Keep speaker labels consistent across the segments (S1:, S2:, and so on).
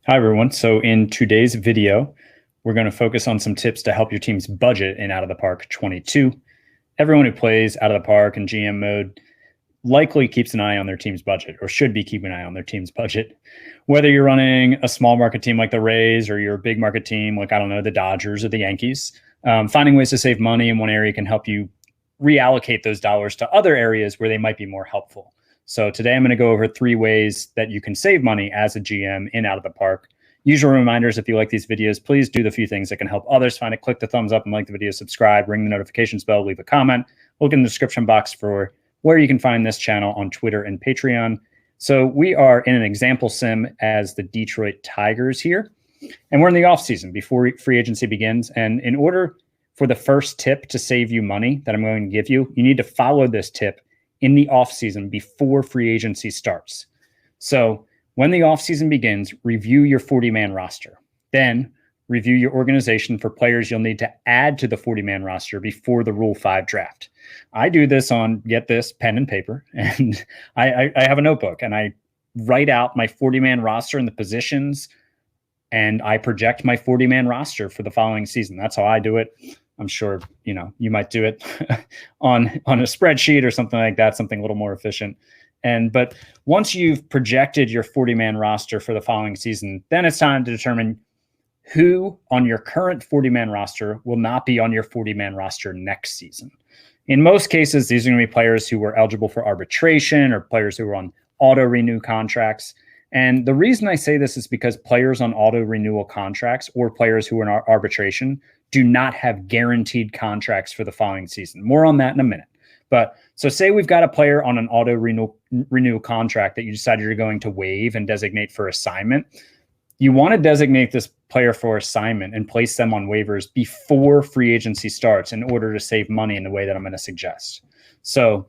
S1: Hi, everyone. So in today's video, we're going to focus on some tips to help your team's budget in Out of the Park 22. Everyone who plays Out of the Park in GM mode likely keeps an eye on their team's budget, or should be keeping an eye on their team's budget. Whether you're running a small market team like the Rays, or you're a big market team like, I don't know, the Dodgers or the Yankees, finding ways to save money in one area can help you reallocate those dollars to other areas where they might be more helpful. So today I'm going to go over 3 ways that you can save money as a GM in Out of the Park. Usual reminders, if you like these videos, please do the few things that can help others find it. Click the thumbs up and like the video, subscribe, ring the notifications bell, leave a comment. Look in the description box for where you can find this channel on Twitter and Patreon. So we are in an example sim as the Detroit Tigers here, and we're in the offseason before free agency begins. And in order for the first tip to save you money that I'm going to give you, you need to follow this tip in the offseason before free agency starts. So when the offseason begins, review your 40-man roster. Then review your organization for players you'll need to add to the 40-man roster before the Rule 5 draft. I do this on, get this, pen and paper, and I have a notebook, and I write out my 40-man roster and the positions, and I project my 40-man roster for the following season. That's how I do it. I'm sure, you might do it on a spreadsheet or something like that, something a little more efficient. But once you've projected your 40-man roster for the following season, then it's time to determine who on your current 40-man roster will not be on your 40-man roster next season. In most cases, these are going to be players who were eligible for arbitration or players who were on auto-renew contracts. And the reason I say this is because players on auto-renewal contracts or players who are in arbitration do not have guaranteed contracts for the following season. More on that in a minute. But so say we've got a player on an auto-renew contract that you decided you're going to waive and designate for assignment. You want to designate this player for assignment and place them on waivers before free agency starts in order to save money in the way that I'm going to suggest. So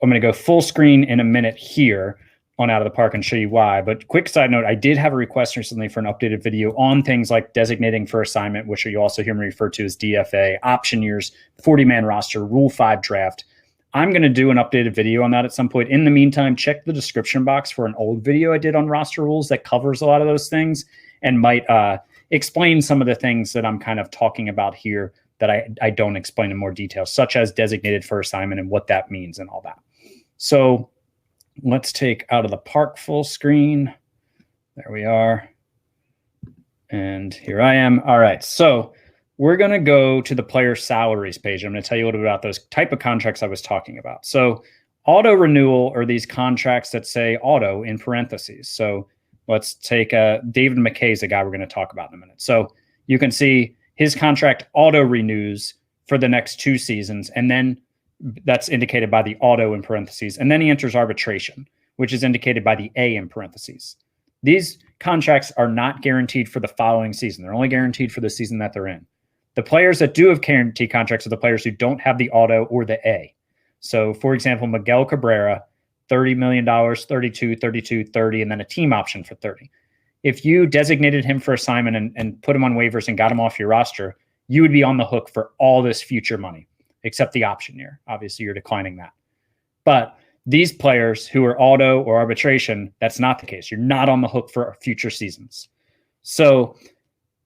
S1: I'm going to go full screen in a minute here on Out of the Park and show you why. But quick side note, I did have a request recently for an updated video on things like designating for assignment, which you also hear me refer to as DFA, option years, 40-man roster, Rule 5 draft. I'm going to do an updated video on that at some point. In the meantime, check the description box for an old video I did on roster rules that covers a lot of those things and might explain some of the things that I'm kind of talking about here that I don't explain in more detail, such as designated for assignment and what that means and all that. So let's take Out of the Park full screen. There we are. And here I am. All right. So we're going to go to the player salaries page. I'm going to tell you a little bit about those type of contracts I was talking about. So auto renewal are these contracts that say auto in parentheses. So let's take David McKay is the guy we're going to talk about in a minute. So you can see his contract auto renews for the next 2 seasons, and then that's indicated by the auto in parentheses. And then he enters arbitration, which is indicated by the A in parentheses. These contracts are not guaranteed for the following season. They're only guaranteed for the season that they're in. The players that do have guaranteed contracts are the players who don't have the auto or the A. So, for example, Miguel Cabrera, $30 million, 32, 32, 30, and then a team option for 30. If you designated him for assignment and put him on waivers and got him off your roster, you would be on the hook for all this future money, except the option year. Obviously, you're declining that. But these players who are auto or arbitration, that's not the case. You're not on the hook for future seasons. So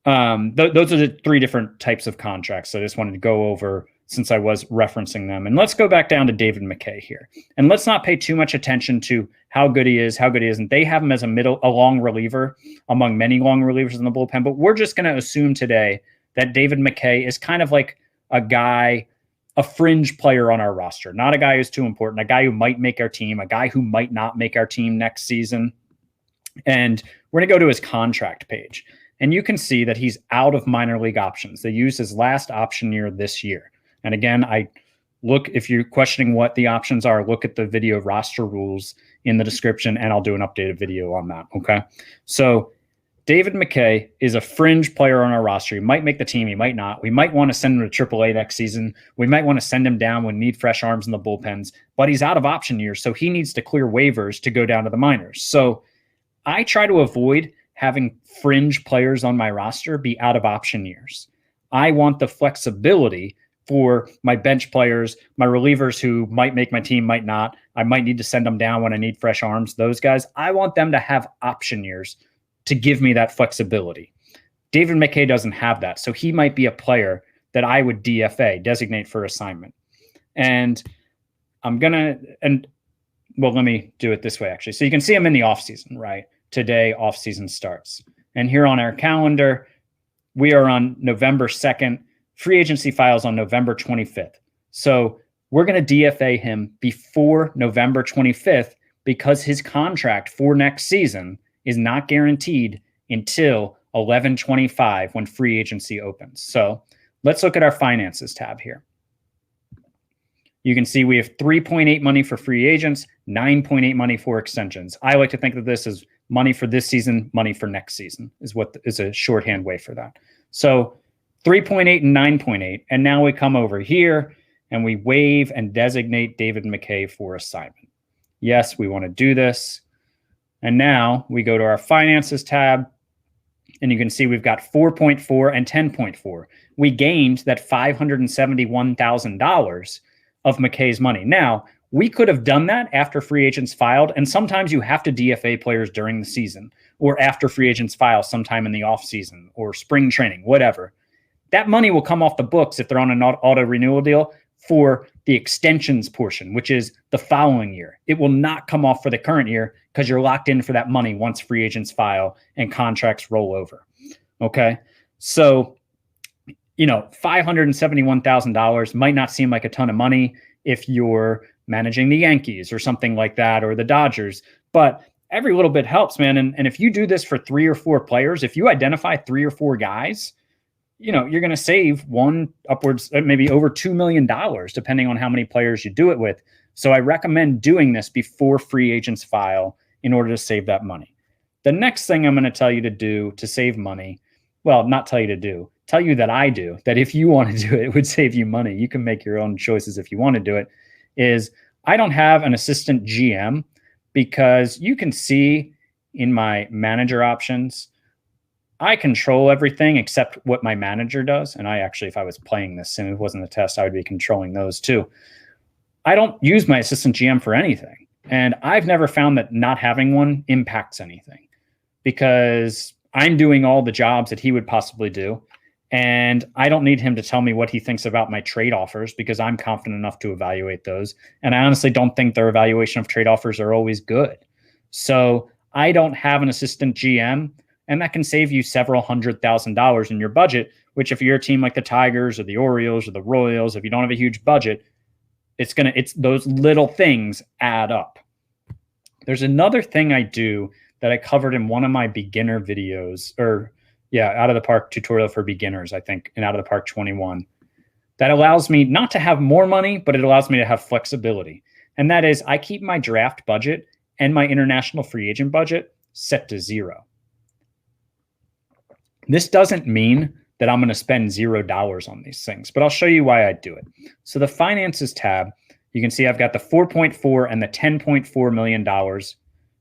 S1: those are the 3 different types of contracts. So I just wanted to go over since I was referencing them. And let's go back down to David McKay here. And let's not pay too much attention to how good he is, how good he isn't. They have him as a long reliever among many long relievers in the bullpen. But we're just going to assume today that David McKay is kind of like a guy, a fringe player on our roster, not a guy who's too important, a guy who might make our team, a guy who might not make our team next season. And we're going to go to his contract page. And you can see that he's out of minor league options. They used his last option year this year. And again, if you're questioning what the options are, look at the video roster rules in the description, and I'll do an updated video on that. Okay. So David McKay is a fringe player on our roster. He might make the team. He might not. We might want to send him to AAA next season. We might want to send him down when we need fresh arms in the bullpens, but he's out of option years. So he needs to clear waivers to go down to the minors. So I try to avoid having fringe players on my roster be out of option years. I want the flexibility for my bench players, my relievers who might make my team, might not. I might need to send them down when I need fresh arms. Those guys, I want them to have option years to give me that flexibility. David McKay doesn't have that. So he might be a player that I would DFA, designate for assignment. And let me do it this way, actually. So you can see I'm in the offseason, right? Today, offseason starts. And here on our calendar, we are on November 2nd. Free agency files on November 25th. So we're going to DFA him before November 25th because his contract for next season is not guaranteed until 11/25 when free agency opens. So let's look at our finances tab here. You can see we have 3.8 money for free agents, 9.8 money for extensions. I like to think of this as money for this season, money for next season is what is a shorthand way for that. So 3.8 and 9.8. And now we come over here and we waive and designate David McKay for assignment. Yes, we want to do this. And now we go to our finances tab and you can see we've got 4.4 and 10.4. We gained that $571,000 of McKay's money. Now, we could have done that after free agents filed, and sometimes you have to DFA players during the season or after free agents file sometime in the offseason or spring training, whatever. That money will come off the books if they're on an auto renewal deal for the extensions portion, which is the following year. It will not come off for the current year because you're locked in for that money once free agents file and contracts roll over. Okay? So, $571,000 might not seem like a ton of money if you're managing the Yankees or something like that, or the Dodgers, but every little bit helps, man. And if you do this for 3 or 4 players, if you identify 3 or 4 guys, you're going to save upwards, maybe over $2 million, depending on how many players you do it with. So I recommend doing this before free agents file in order to save that money. The next thing I'm going to tell you to do to save money, well, not tell you to do, tell you that I do, that if you want to do it, it would save you money. You can make your own choices if you want to do it, is I don't have an assistant GM because you can see in my manager options, I control everything except what my manager does. And I actually, if I was playing this and it wasn't a test, I would be controlling those too. I don't use my assistant GM for anything. And I've never found that not having one impacts anything because I'm doing all the jobs that he would possibly do. And I don't need him to tell me what he thinks about my trade offers because I'm confident enough to evaluate those. And I honestly don't think their evaluation of trade offers are always good. So I don't have an assistant GM, and that can save you several $100,000 in your budget, which if you're a team like the Tigers or the Orioles or the Royals, if you don't have a huge budget, it's those little things add up. There's another thing I do that I covered in one of my beginner videos, Out of the Park tutorial for beginners, I think, in Out of the Park 21, that allows me not to have more money, but it allows me to have flexibility. And that is I keep my draft budget and my international free agent budget set to 0. This doesn't mean that I'm going to spend $0 on these things, but I'll show you why I do it. So the finances tab, you can see I've got the 4.4 and the $10.4 million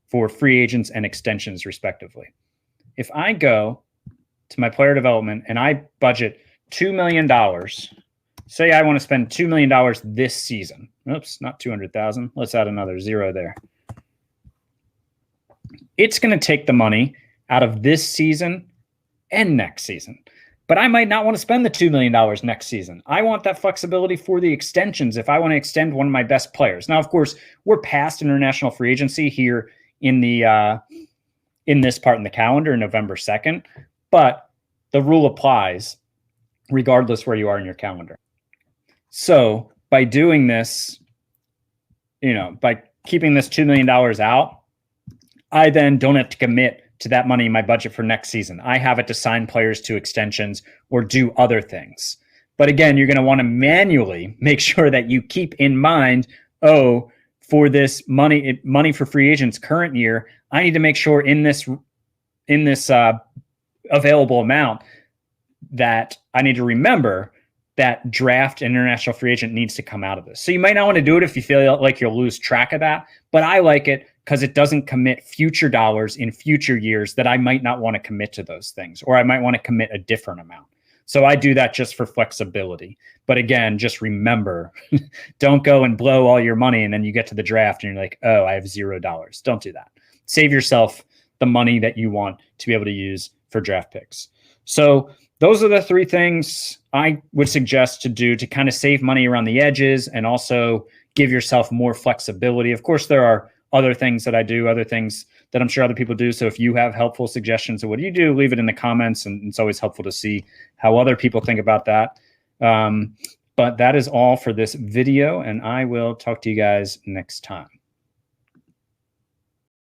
S1: for free agents and extensions, respectively. If I go to my player development and I budget $2 million, say I want to spend $2 million this season. Oops, not 200,000. Let's add another 0 there. It's going to take the money out of this season and next season. But I might not want to spend the $2 million next season. I want that flexibility for the extensions if I want to extend one of my best players. Now, of course, we're past international free agency here in this part in the calendar, November 2nd. But the rule applies regardless where you are in your calendar. So by doing this, by keeping this $2 million out, I then don't have to commit to that money in my budget for next season. I have it to sign players to extensions or do other things. But again, you're going to want to manually make sure that you keep in mind, for this money for free agents current year, I need to make sure in this available amount that I need to remember that draft and international free agent needs to come out of this. So you might not want to do it if you feel like you'll lose track of that, but I like it because it doesn't commit future dollars in future years that I might not want to commit to those things, or I might want to commit a different amount. So I do that just for flexibility. But again, just remember, don't go and blow all your money and then you get to the draft and you're like, I have $0. Don't do that. Save yourself the money that you want to be able to use for draft picks. So those are the 3 things I would suggest to do to kind of save money around the edges and also give yourself more flexibility. Of course, there are other things that I do, other things that I'm sure other people do. So if you have helpful suggestions of what you do, leave it in the comments. And it's always helpful to see how other people think about that. But that is all for this video, and I will talk to you guys next time.